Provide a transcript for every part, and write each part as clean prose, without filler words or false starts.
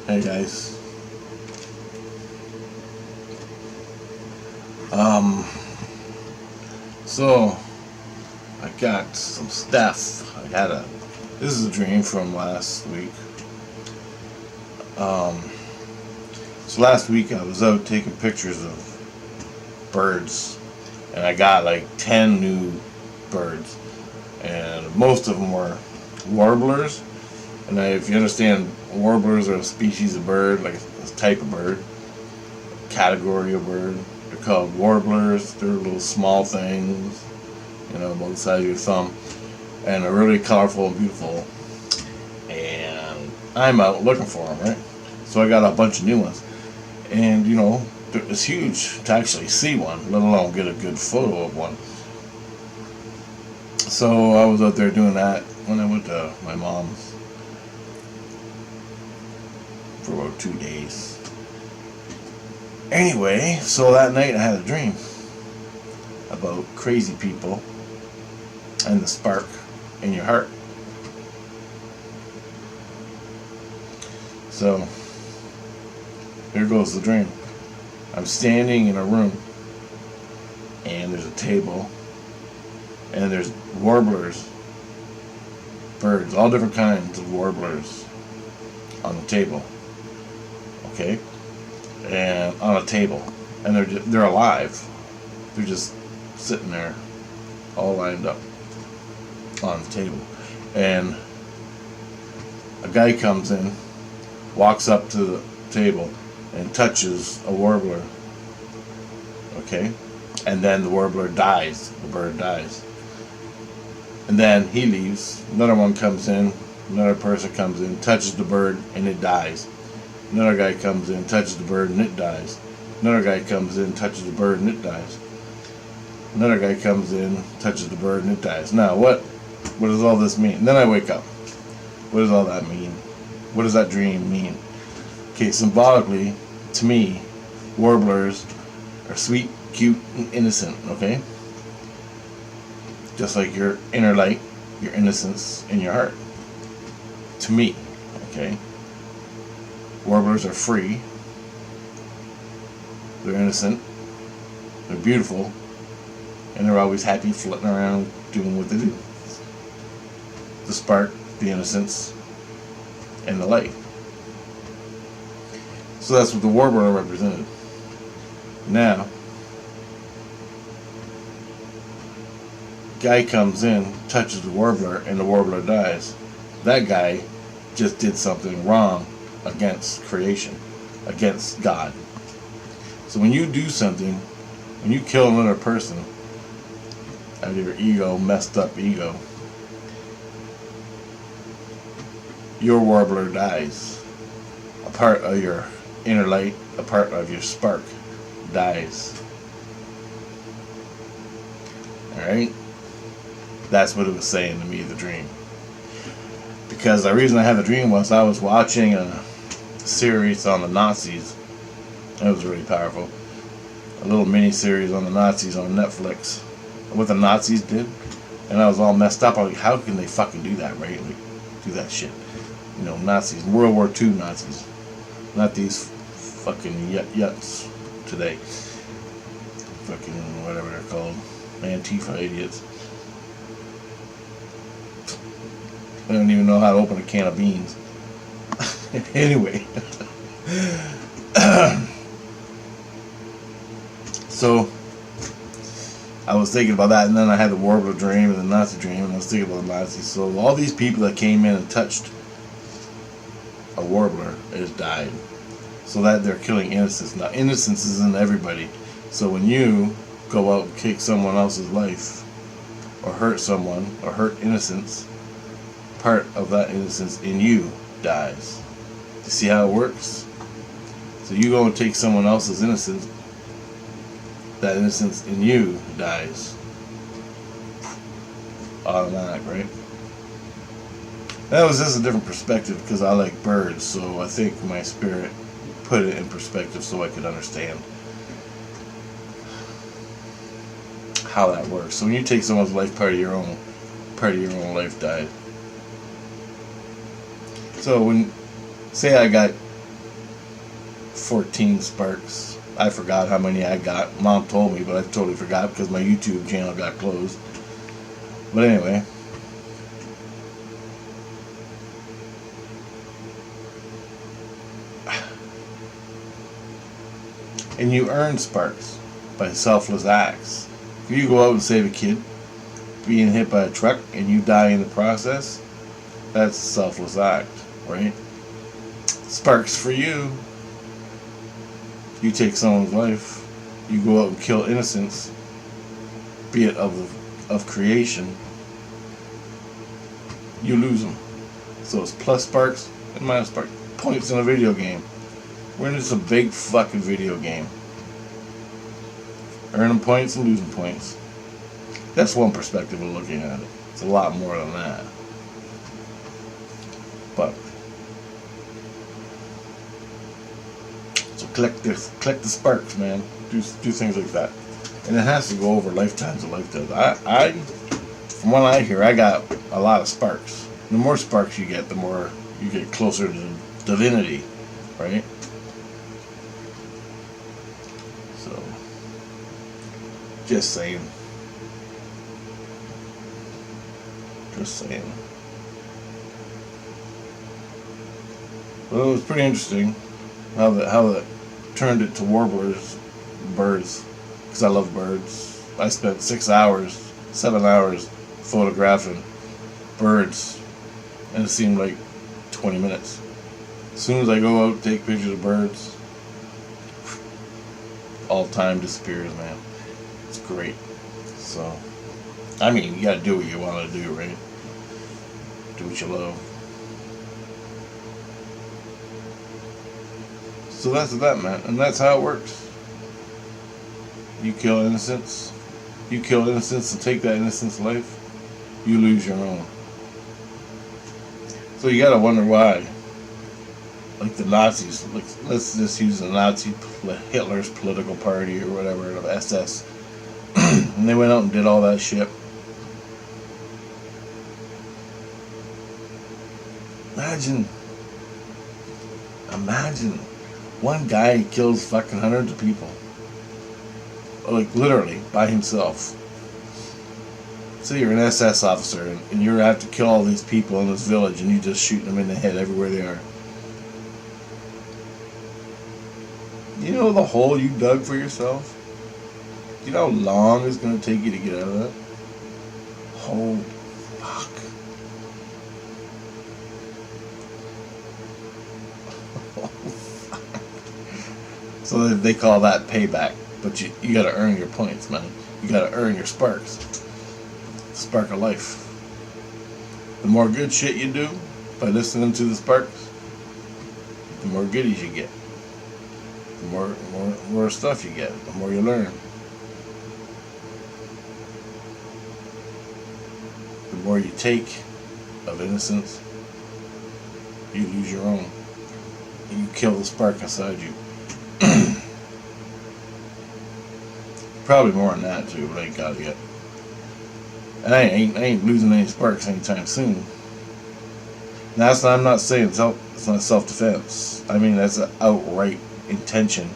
Hey guys. So I got some stuff. This is a dream from last week. Um, so last week I was out taking pictures of birds, and I got like 10 new birds, and most of them were warblers. And if you understand, warblers are a species of bird, like a type of bird, category of bird. They're called warblers. They're little small things, about the size of your thumb, and they're really colorful and beautiful. And I'm out looking for them, right? So I got a bunch of new ones, and it's huge to actually see one, let alone get a good photo of one. So I was out there doing that when I went to my mom's for about 2 days. Anyway, so that night I had a dream about crazy people and the spark in your heart. So here goes the dream. I'm standing in a room, and there's a table, and there's warblers, birds, all different kinds of warblers on the table. Okay, and on a table, and they're alive. They're just sitting there, all lined up on the table, and a guy comes in, walks up to the table, and touches a warbler. Okay, and then the warbler dies. The bird dies, and then he leaves. Another one comes in. Another person comes in, touches the bird, and it dies. Another guy comes in, touches the bird, and it dies. Another guy comes in, touches the bird, and it dies. Another guy comes in, touches the bird, and it dies. Now, what does all this mean? And then I wake up. What does all that mean? What does that dream mean? Okay, symbolically, to me, warblers are sweet, cute, and innocent, okay? Just like your inner light, your innocence in your heart. To me, okay? Warblers are free, they're innocent, they're beautiful, and they're always happy flitting around doing what they do. The spark, the innocence, and the light. So that's what the warbler represented. Now, guy comes in, touches the warbler, and the warbler dies. That guy just did something wrong against creation, against God. So when you do something, when you kill another person out of your ego, messed up ego, your warbler dies. A part of your inner light, a part of your spark dies. Alright? That's what it was saying to me, the dream. Because the reason I had the dream was I was watching a series on the Nazis. It was really powerful. A little mini series on the Nazis on Netflix. What the Nazis did. And I was all messed up. I was like, how can they fucking do that, right? Like, do that shit. Nazis. World War II Nazis. Not these fucking yuts today. Fucking whatever they're called. Antifa idiots. I don't even know how to open a can of beans. Anyway. So I was thinking about that, and then I had the warbler dream and the Nazi dream, and I was thinking about the Nazis. So all these people that came in and touched a warbler has died. So that they're killing innocence. Now innocence is in everybody. So when you go out and kick someone else's life, or hurt someone, or hurt innocence, part of that innocence in you dies. You see how it works? So you go and take someone else's innocence, that innocence in you dies. Automatic, right? That was just a different perspective because I like birds, so I think my spirit put it in perspective so I could understand how that works. So when you take someone's life, part of your own life died. So when, say I got 14 sparks. I forgot how many I got. Mom told me, but I totally forgot because my YouTube channel got closed. But anyway. And you earn sparks by selfless acts. If you go out and save a kid being hit by a truck and you die in the process, that's a selfless act, right? Sparks for you. You take someone's life, you go out and kill innocence, be it of creation, you lose them. So it's plus sparks and minus sparks. Points in a video game. We're in just a big fucking video game. Earning points and losing points. That's one perspective of looking at it. It's a lot more than that. But so collect the sparks, man. Do things like that. And it has to go over lifetimes and lifetimes. I from what I hear, I got a lot of sparks. The more sparks you get, the more you get closer to divinity, right? So, just saying. Just saying. Well, it was pretty interesting how that turned it to warblers, birds, because I love birds. I spent 7 hours photographing birds, and it seemed like 20 minutes. As soon as I go out and take pictures of birds, all time disappears, man. It's great. So, I mean, you gotta do what you want to do, right? Do what you love. So that's that, man, and that's how it works. You kill innocence. You kill innocence and take that innocent's life. You lose your own. So you gotta wonder why. Like the Nazis, like let's just use the Nazi, Hitler's political party or whatever, of SS, and they went out and did all that shit. Imagine one guy kills fucking hundreds of people. Like literally by himself. So you're an SS officer and you have to kill all these people in this village and you just shoot them in the head everywhere they are. You know the hole you dug for yourself? You know how long it's going to take you to get out of that? Oh, fuck. So they call that payback. But you got to earn your points, man. You got to earn your sparks. Spark of life. The more good shit you do by listening to the sparks, the more goodies you get. The more stuff you get, the more you learn. The more you take of innocence, you lose your own. And you kill the spark inside you. Probably more than that too, but I ain't got it yet. And I ain't losing any sparks anytime soon. Now, I'm not saying it's not self-defense. I mean, that's an outright intention.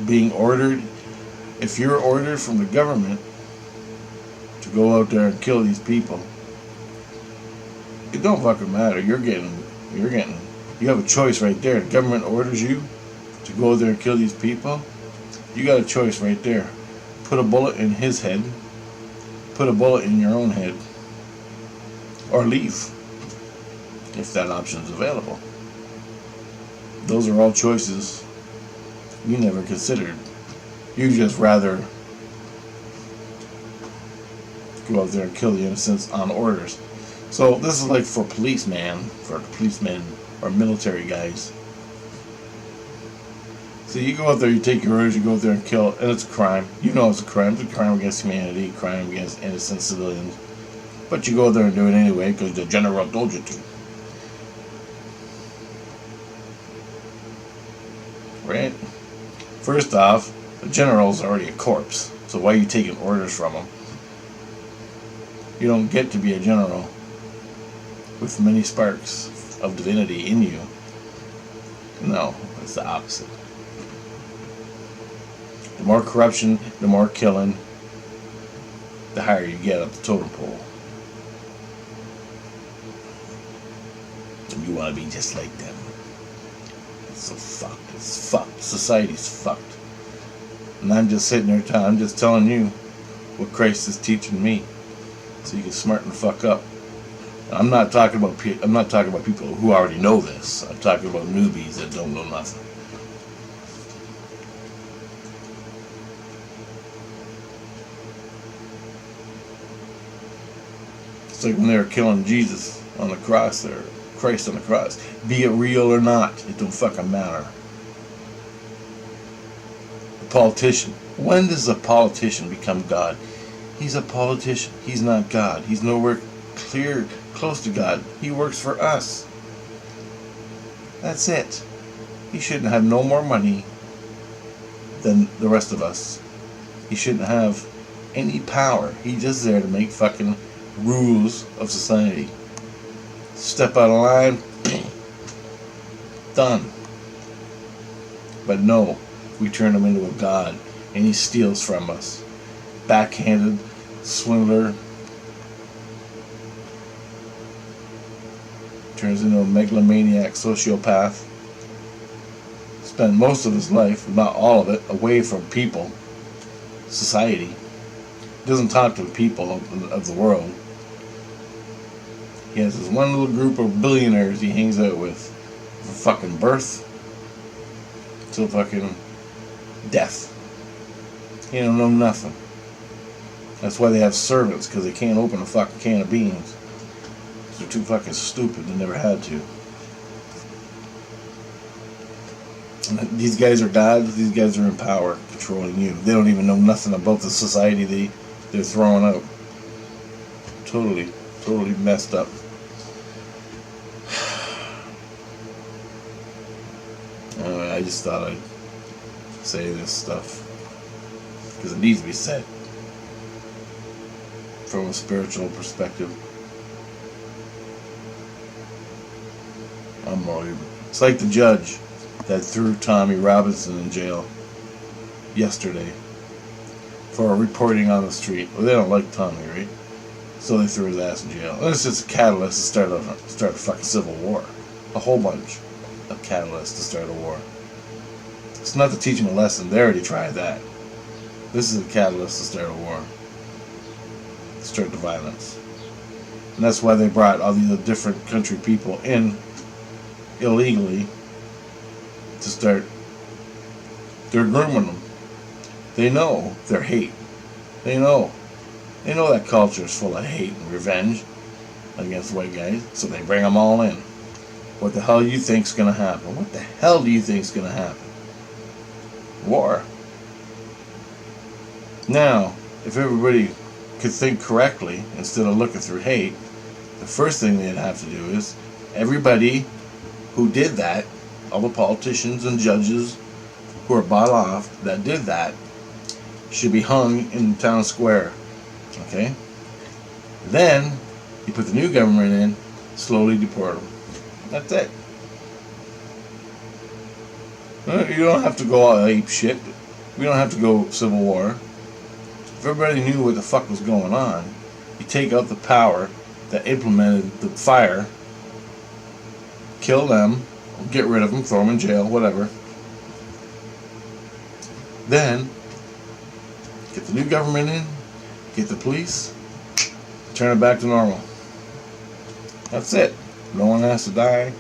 Being ordered, if you're ordered from the government to go out there and kill these people, it don't fucking matter. You have a choice right there. The government orders you to go out there and kill these people. You got a choice right there. Put a bullet in his head. Put a bullet in your own head. Or leave. If that option is available. Those are all choices you never considered. You just rather go out there and kill the innocents on orders. So this is like for policemen or military guys. So you go out there, you take your orders, you go out there and kill, and it's a crime. You know it's a crime. It's a crime against humanity, crime against innocent civilians. But you go out there and do it anyway because the general told you to. Right? First off, the general's already a corpse. So why are you taking orders from him? You don't get to be a general with many sparks of divinity in you No, it's the opposite. The more corruption, the more killing, the higher you get up the totem pole. And you want to be just like them. It's so fucked. It's fucked. Society's fucked. And I'm just sitting there I'm just telling you what Christ is teaching me, so you can smarten the fuck up. I'm not talking about people who already know this. I'm talking about newbies that don't know nothing. It's like when they were killing Jesus on the cross there, Christ on the cross. Be it real or not, it don't fucking matter. The politician. When does a politician become God? He's a politician. He's not God. He's nowhere close to God. He works for us. That's it. He shouldn't have no more money than the rest of us. He shouldn't have any power. He's just there to make fucking rules of society. Step out of line, done. But no, we turn him into a god, and he steals from us. Backhanded, swindler, turns into a megalomaniac sociopath. Spent most of his life, not all of it, away from people, society. Doesn't talk to the people of the world. He has this one little group of billionaires he hangs out with from fucking birth till fucking death. He don't know nothing. That's why they have servants, because they can't open a fucking can of beans. They're too fucking stupid. They never had to. And these guys are gods. These guys are in power, controlling you. They don't even know nothing about the society they're throwing out. Totally messed up. Anyway, I just thought I'd say this stuff because it needs to be said from a spiritual perspective. Unbelievable. It's like the judge that threw Tommy Robinson in jail yesterday for reporting on the street. Well, they don't like Tommy, right? So they threw his ass in jail. And it's just a catalyst to start a fucking civil war. A whole bunch of catalysts to start a war. It's not to teach them a lesson. They already tried that. This is a catalyst to start a war. To start the violence. And that's why they brought all these different country people in illegally to start. They're grooming them. They know their hate. They know that culture is full of hate and revenge against white guys, so they bring them all in. What the hell do you think's going to happen? What the hell do you think's going to happen? War. Now, if everybody could think correctly instead of looking through hate, the first thing they'd have to do is everybody who did that, all the politicians and judges who are bought off that did that, should be hung in the town square. Okay? Then, you put the new government in, slowly deport them. That's it. You don't have to go all ape shit. We don't have to go civil war. If everybody knew what the fuck was going on, you take out the power that implemented the fire, kill them, get rid of them, throw them in jail, whatever. Then, get the new government in, get the police, turn it back to normal. That's it. No one has to die.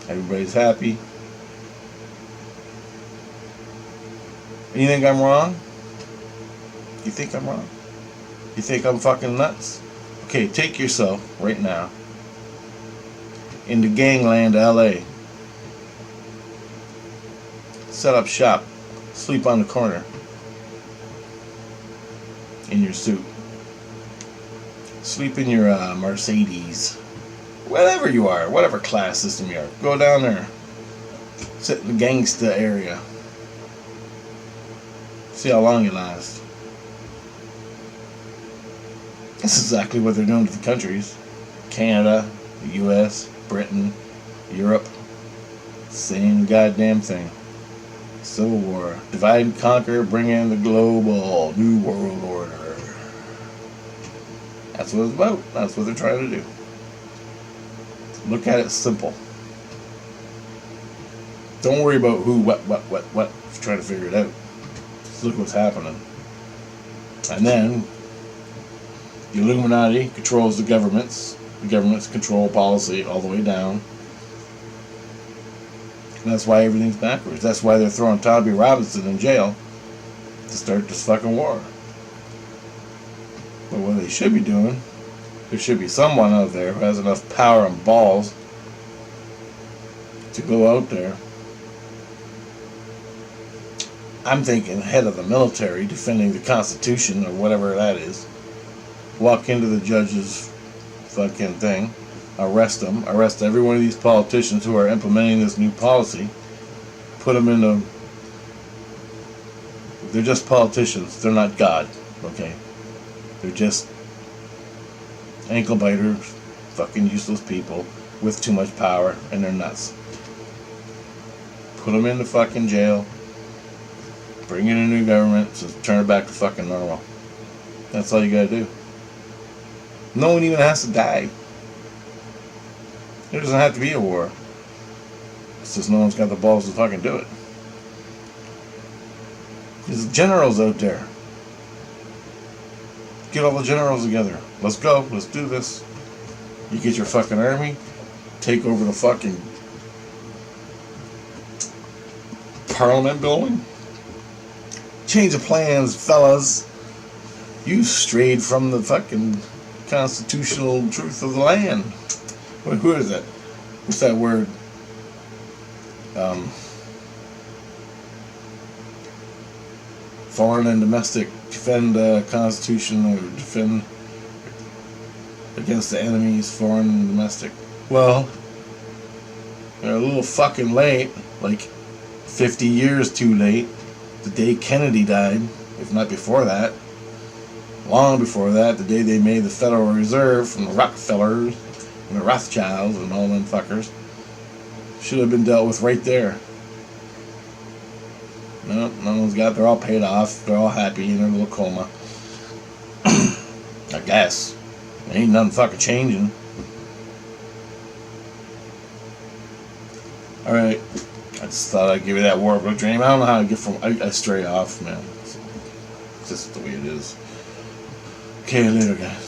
Everybody's happy. And you think I'm wrong? You think I'm wrong? You think I'm fucking nuts? Okay, take yourself right now into gangland LA. Set up shop. Sleep on the corner. In your suit. Sleep in your Mercedes. Whatever you are, whatever class system you are. Go down there. Sit in the gangsta area. See how long you last. That's exactly what they're doing to the countries. Canada, the US, Britain, Europe. Same goddamn thing. Civil War. Divide and conquer, bring in the global new world order. That's what it's about. That's what they're trying to do. Look at it simple. Don't worry about who, what. Just try to figure it out. Just look what's happening. And then, the Illuminati controls the governments. The governments control policy all the way down. And that's why everything's backwards. That's why they're throwing Tommy Robinson in jail to start this fucking war. But what they should be doing, there should be someone out there who has enough power and balls to go out there. I'm thinking head of the military defending the Constitution or whatever that is. Walk into the judge's fucking thing, arrest them, arrest every one of these politicians who are implementing this new policy, put them into... They're just politicians. They're not God, okay? They're just ankle biters, fucking useless people with too much power, and they're nuts. Put them into fucking jail. Bring in a new government, so turn it back to fucking normal. That's all you gotta do. No one even has to die. There doesn't have to be a war. It's just no one's got the balls to fucking do it. There's generals out there. Get all the generals together. Let's go. Let's do this. You get your fucking army. Take over the fucking Parliament building. Change of plans, fellas. You strayed from the fucking constitutional truth of the land. Who is that? What's that word? Foreign and domestic. Defend the Constitution or defend against the enemies, foreign and domestic. Well, they're a little fucking late. Like 50 years too late. The day Kennedy died, if not before that. Long before that, the day they made the Federal Reserve from the Rockefellers and the Rothschilds and all them fuckers. Should have been dealt with right there. No, no one's got. They're all paid off. They're all happy in their little coma. I guess. Ain't nothing fucking changing. Alright. I just thought I'd give you that warbler dream. I don't know how to get from... I stray off, man. It's just the way it is. Okay, later, guys.